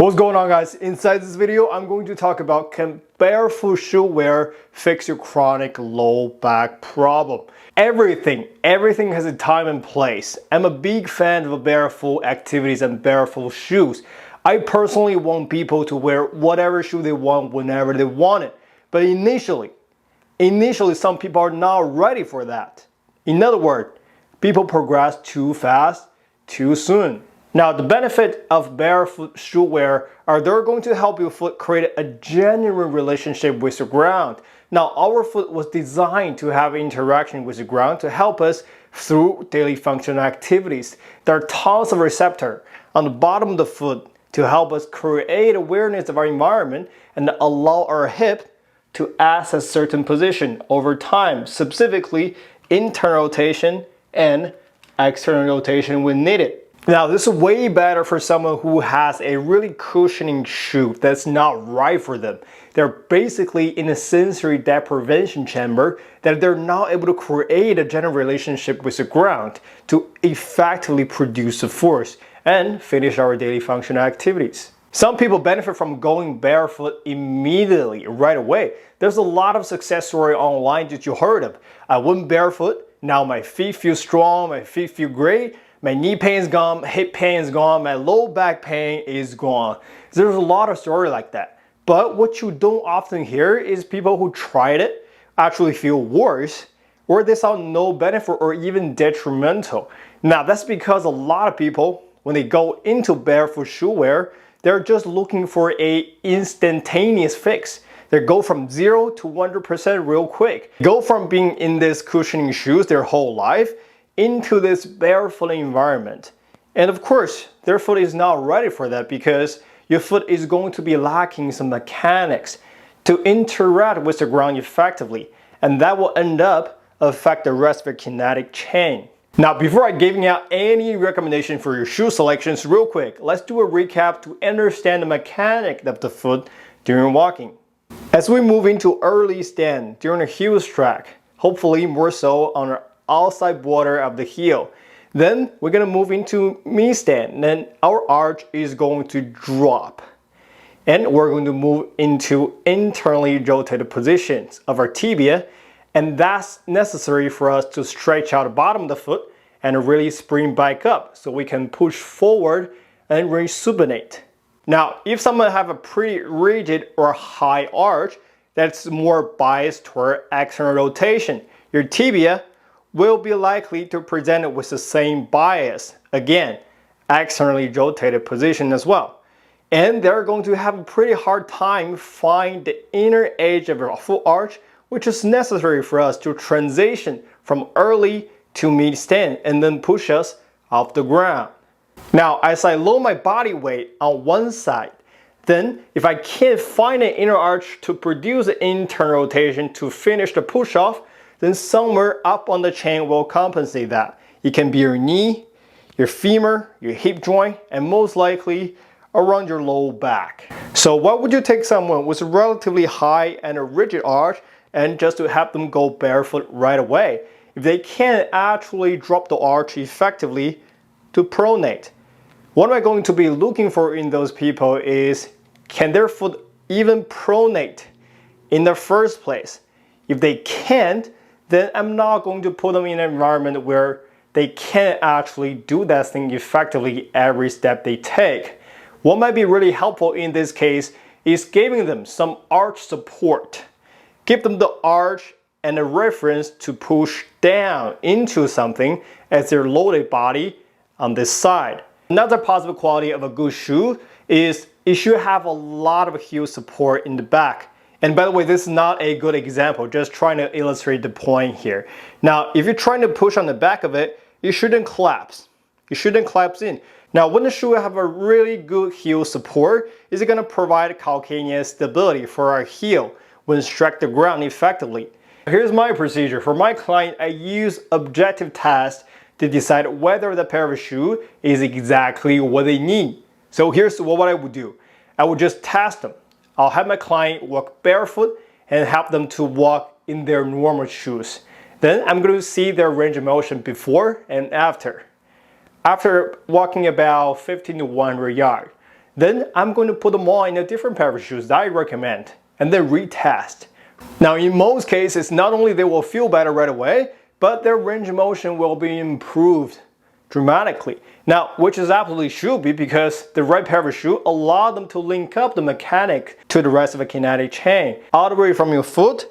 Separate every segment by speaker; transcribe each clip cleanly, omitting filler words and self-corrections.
Speaker 1: What's going on, guys? Inside this video, I'm going to talk about can barefoot shoe wear fix your chronic low back problem. Everything has a time and place. I'm a big fan of barefoot activities and barefoot shoes. I personally want people to wear whatever shoe they want whenever they want it. But initially some people are not ready for that. In other words, people progress too fast, too soon. Now, the benefit of barefoot shoe wear are they're going to help your foot create a genuine relationship with the ground. Now, our foot was designed to have interaction with the ground to help us through daily functional activities. There are tons of receptors on the bottom of the foot to help us create awareness of our environment and allow our hip to access certain position over time, specifically internal rotation and external rotation when needed. Now, this is way better for someone who has a really cushioning shoe that's not right for them. They're basically in a sensory deprivation chamber that they're not able to create a general relationship with the ground to effectively produce the force and finish our daily functional activities. Some people benefit from going barefoot immediately, right away. There's a lot of success story online that you heard of. I went barefoot, now my feet feel strong, my feet feel great. My knee pain is gone, hip pain is gone, my low back pain is gone. There's a lot of story like that. But what you don't often hear is people who tried it actually feel worse, or they saw no benefit or even detrimental. Now, that's because a lot of people, when they go into barefoot shoe wear, they're just looking for an instantaneous fix. They go from 0 to 100% real quick. Go from being in this cushioning shoes their whole life into this barefoot environment. And of course, their foot is not ready for that because your foot is going to be lacking some mechanics to interact with the ground effectively. And that will end up affect the rest of your kinetic chain. Now, before I giving out any recommendation for your shoe selections real quick, let's do a recap to understand the mechanic of the foot during walking. As we move into early stand during the heel track, hopefully more so on our outside border of the heel. Then we're going to move into mid stand. Then our arch is going to drop. And we're going to move into internally rotated positions of our tibia. And that's necessary for us to stretch out the bottom of the foot and really spring back up so we can push forward and resupinate. Now, if someone have a pretty rigid or high arch, that's more biased toward external rotation. Your tibia will be likely to present it with the same bias. Again, externally rotated position as well. And they're going to have a pretty hard time finding the inner edge of our foot arch, which is necessary for us to transition from early to mid stand and then push us off the ground. Now, as I lower my body weight on one side, then if I can't find an inner arch to produce an internal rotation to finish the push off, then somewhere up on the chain will compensate that. It can be your knee, your femur, your hip joint, and most likely around your low back. So what would you take someone with a relatively high and a rigid arch and just to have them go barefoot right away? If they can't actually drop the arch effectively to pronate. What am I going to be looking for in those people is, can their foot even pronate in the first place? If they can't, then I'm not going to put them in an environment where they can't actually do that thing effectively every step they take. What might be really helpful in this case is giving them some arch support. Give them the arch and a reference to push down into something as their loaded body on this side. Another positive quality of a good shoe is it should have a lot of heel support in the back. And by the way, this is not a good example, just trying to illustrate the point here. Now, if you're trying to push on the back of it, you shouldn't collapse. You shouldn't collapse in. Now, when the shoe have a really good heel support, it's going to provide calcaneus stability for our heel when strike the ground effectively. Here's my procedure. For my client, I use objective tests to decide whether the pair of shoes is exactly what they need. So here's what I would do. I would just test them. I'll have my client walk barefoot and help them to walk in their normal shoes. Then I'm going to see their range of motion before and after. After walking about 15 to 100 yards, Then I'm going to put them all in a different pair of shoes that I recommend and then retest. Now in most cases, not only they will feel better right away, but their range of motion will be improved dramatically. Now, which is absolutely should be, because the right pair of shoe allow them to link up the mechanic to the rest of the kinetic chain, all the way from your foot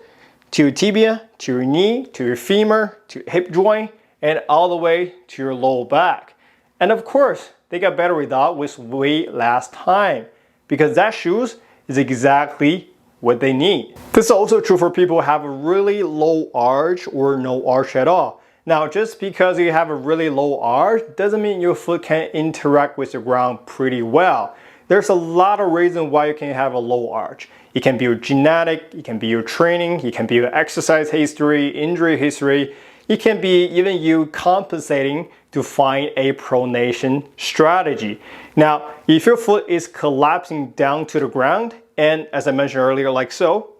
Speaker 1: to your tibia, to your knee, to your femur, to your hip joint, and all the way to your lower back. And of course, they get better result with way less time, because that shoes is exactly what they need. This is also true for people who have a really low arch or no arch at all. Now, just because you have a really low arch doesn't mean your foot can interact with the ground pretty well. There's a lot of reasons why you can have a low arch. It can be your genetic, it can be your training, it can be your exercise history, injury history. It can be even you compensating to find a pronation strategy. Now, if your foot is collapsing down to the ground, and as I mentioned earlier, like so,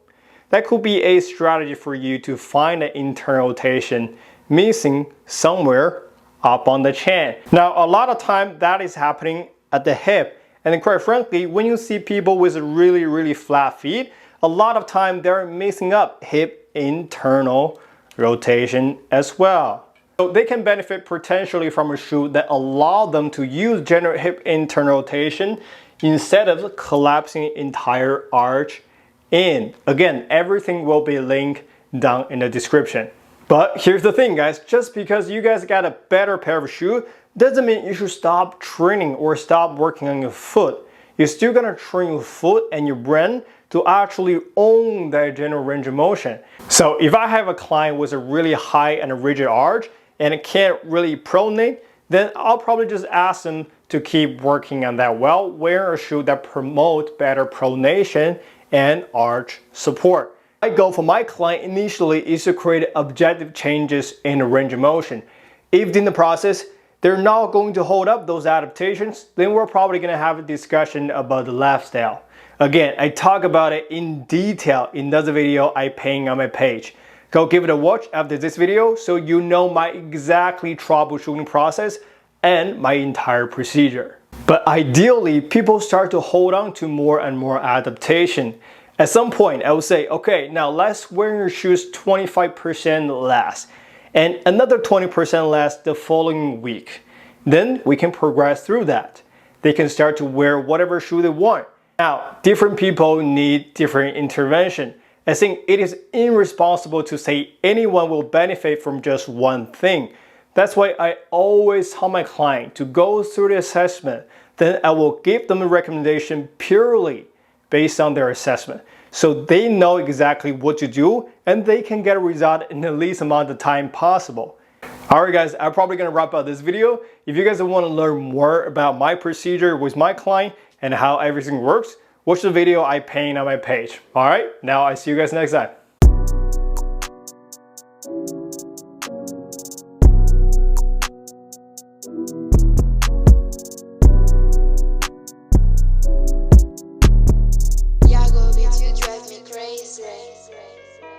Speaker 1: that could be a strategy for you to find an internal rotation missing somewhere up on the chain. Now, a lot of time that is happening at the hip. And then quite frankly, when you see people with really flat feet, a lot of time they're missing up hip internal rotation as well. So they can benefit potentially from a shoe that allow them to use general hip internal rotation instead of collapsing entire arch in. Again, everything will be linked down in the description. But here's the thing, guys, just because you guys got a better pair of shoes doesn't mean you should stop training or stop working on your foot. You're still gonna train your foot and your brain to actually own that general range of motion. So if I have a client with a really high and a rigid arch and it can't really pronate, then I'll probably just ask them to keep working on that while wearing a shoe that promotes better pronation and arch support. My goal for my client initially is to create objective changes in the range of motion. If in the process they're not going to hold up those adaptations, then we're probably going to have a discussion about the lifestyle. Again, I talk about it in detail in another video I ping on my page. Go give it a watch after this video so you know my exactly troubleshooting process and my entire procedure. But ideally, people start to hold on to more and more adaptation. At some point, I will say, okay, now let's wear your shoes 25% less and another 20% less the following week. Then we can progress through that. They can start to wear whatever shoe they want. Now, different people need different intervention. I think it is irresponsible to say anyone will benefit from just one thing. That's why I always tell my client to go through the assessment. Then I will give them a recommendation purely based on their assessment, so they know exactly what to do and they can get a result in the least amount of time possible. Alright guys, I'm probably going to wrap up this video. If you guys want to learn more about my procedure with my client and how everything works, watch the video I paint on my page. Alright, now I see you guys next time.